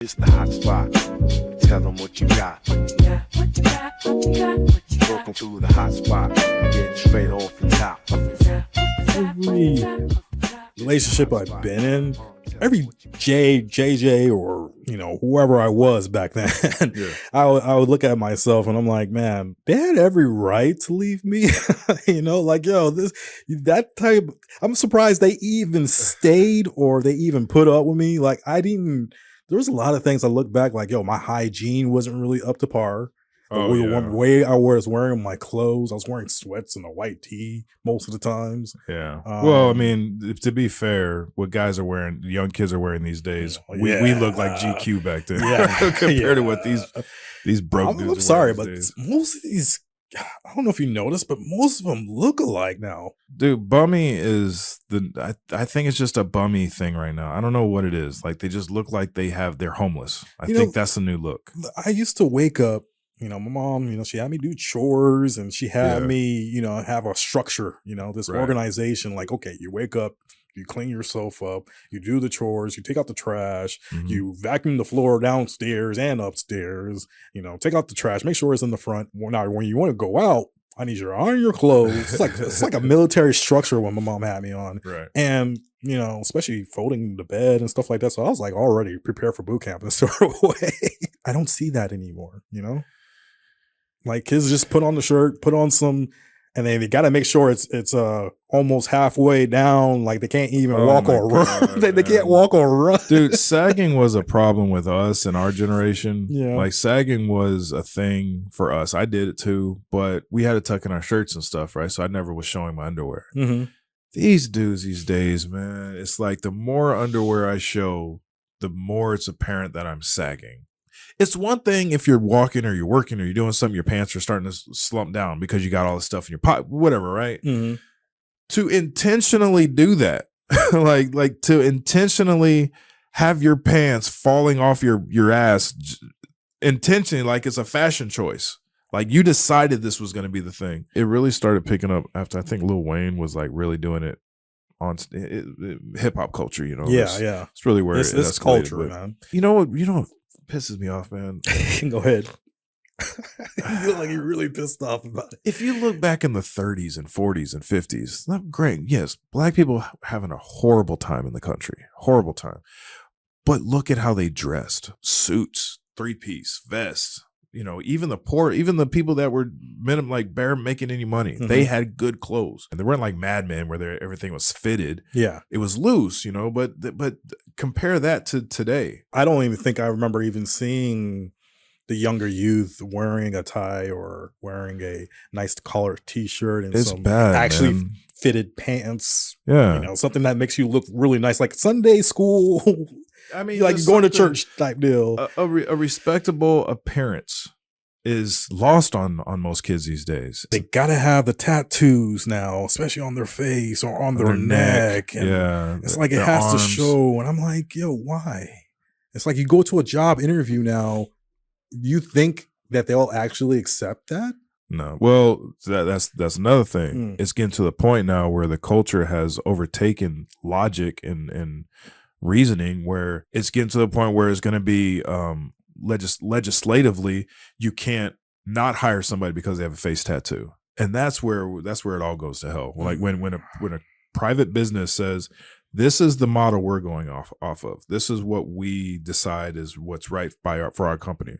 It's the hot spot. Tell them what you got. Working through the hot spot. Getting straight off the top. Every relationship I've been in, every JJ, or whoever I was back then, Yeah. I would look at myself and I'm like, man, they had every right to leave me. That type. I'm surprised they even stayed or they even put up with me. Like there was a lot of things I look back like, my hygiene wasn't really up to par. The way I was wearing my clothes, I was wearing sweats and a white tee most of the times. Yeah. Well, I mean, to be fair, what guys are wearing, young kids are wearing these days, we look like GQ back then compared to what these broke dudes I'm sorry, are but wearing these days. most of these, I don't know if you noticed, but most of them look alike now. Dude, bummy is I think it's just a bummy thing right now. I don't know what it is. Like they just look like they're homeless. I think that's the new look. I used to wake up, my mom, she had me do chores and she had me, have a structure, this organization. Like, okay, you wake up, you clean yourself up, you do the chores, you take out the trash, you vacuum the floor downstairs and upstairs, take out the trash, make sure it's in the front. Well, now, when you want to go out, I need you to iron your clothes. It's like a military structure when my mom had me on. Right. And, especially folding the bed and stuff like that. So I was like already prepared for boot camp in a sort of way. I don't see that anymore, Like kids just put on the shirt, put on some, and then they got to make sure it's almost halfway down. Like they can't even walk or run. They can't walk or run. Dude, sagging was a problem with us in our generation. Yeah. Like sagging was a thing for us. I did it too, but we had to tuck in our shirts and stuff, right? So I never was showing my underwear. Mm-hmm. These dudes these days, man, it's like the more underwear I show, the more it's apparent that I'm sagging. It's one thing if you're walking or you're working or you're doing something, your pants are starting to slump down because you got all this stuff in your pocket, whatever, right? Mm-hmm. To intentionally do that, like to intentionally have your pants falling off your ass intentionally, like it's a fashion choice. Like you decided this was going to be the thing. It really started picking up after I think Lil Wayne was like really doing it on hip hop culture, Yeah. It's really where It's escalated, culture, but man. You know what pisses me off, man? Go ahead. You look like you're really pissed off about it. If you look back in the 30s and 40s and 50s, not great. Yes, black people having a horrible time in the country. Horrible time. But look at how they dressed. Suits, three-piece, vests. Even the poor, even the people that were bare making any money, they had good clothes. And they weren't like Mad Men where everything was fitted. Yeah. It was loose, but compare that to today. I don't even think I remember even seeing the younger youth wearing a tie or wearing a nice collared t-shirt and It's some bad, actually man. fitted pants. Yeah. Something that makes you look really nice, like Sunday school. I mean, like going to church type deal. A respectable appearance is lost on most kids these days. They gotta have the tattoos now, especially on their face or on their neck. And it's like it has arms. to show. And I'm like, why? It's like you go to a job interview now. You think that they'll actually accept that? No. Well, that's another thing. It's getting to the point now where the culture has overtaken logic and reasoning, where it's getting to the point where it's going to be legislatively you can't not hire somebody because they have a face tattoo, and that's where it all goes to hell. Like when a private business says, this is the model we're going off of, this is what we decide is what's right for our company.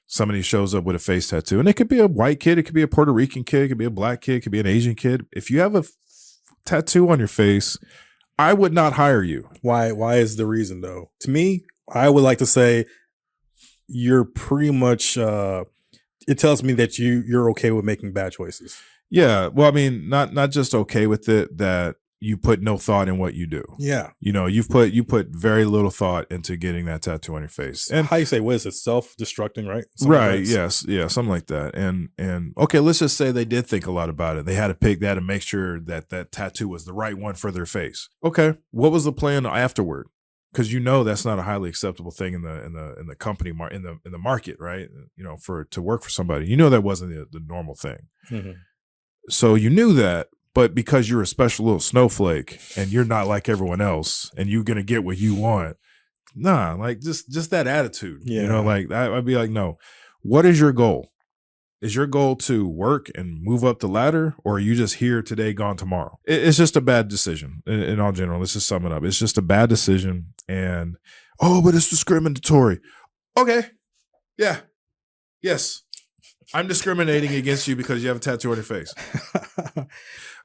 Somebody shows up with a face tattoo, and it could be a white kid, it could be a Puerto Rican kid, it could be a black kid, it could be an Asian kid. If you have a tattoo on your face, I would not hire you. Why is the reason though? To me, I would like to say you're pretty much it tells me that you're okay with making bad choices. Yeah. Well, I mean, not just okay with it, that you put no thought in what you do. Yeah. You put very little thought into getting that tattoo on your face. And how you say, what is it? Self-destructing, right? Right. Yes. Yeah. Something like that. And okay, let's just say they did think a lot about it. They had to pick that and make sure that tattoo was the right one for their face. Okay. What was the plan afterward? Because that's not a highly acceptable thing in the company in the market, right? To work for somebody, that wasn't the normal thing. Mm-hmm. So you knew that. But because you're a special little snowflake and you're not like everyone else and you're going to get what you want, nah, like just that attitude. Yeah. You know, like I'd be like, no, what is your goal? Is your goal to work and move up the ladder, or are you just here today, gone tomorrow? It's just a bad decision in all general. Let's just sum it up. It's just a bad decision. And, oh, but it's discriminatory. Okay. Yeah. Yes. I'm discriminating against you because you have a tattoo on your face.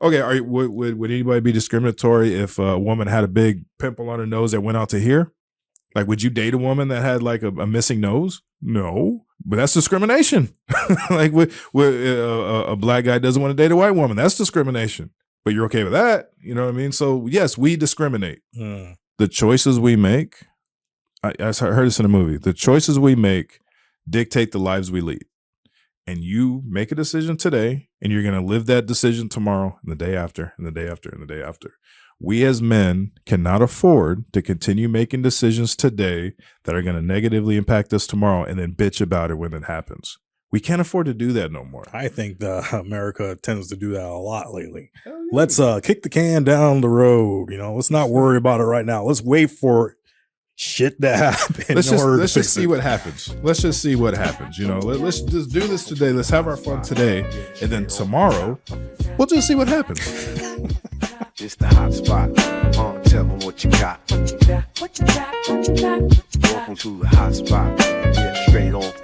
Okay. Would anybody be discriminatory if a woman had a big pimple on her nose that went out to here? Like, would you date a woman that had like a missing nose? No, but that's discrimination. Like, a black guy doesn't want to date a white woman. That's discrimination. But you're okay with that. You know what I mean? So yes, we discriminate. The choices we make, I heard this in a movie. The choices we make dictate the lives we lead. And you make a decision today, and you're going to live that decision tomorrow, and the day after, and the day after, and the day after. We as men cannot afford to continue making decisions today that are going to negatively impact us tomorrow and then bitch about it when it happens. We can't afford to do that no more. I think America tends to do that a lot lately. Let's kick the can down the road. You know, let's not worry about it right now. Let's wait for shit to happen. Let's just see what happens. Let's just see what happens. You know, let's just do this today. Let's have our fun today, and then tomorrow we'll just see what happens. It's the hot spot. Tell them what you got. Welcome to the hot spot. Get straight off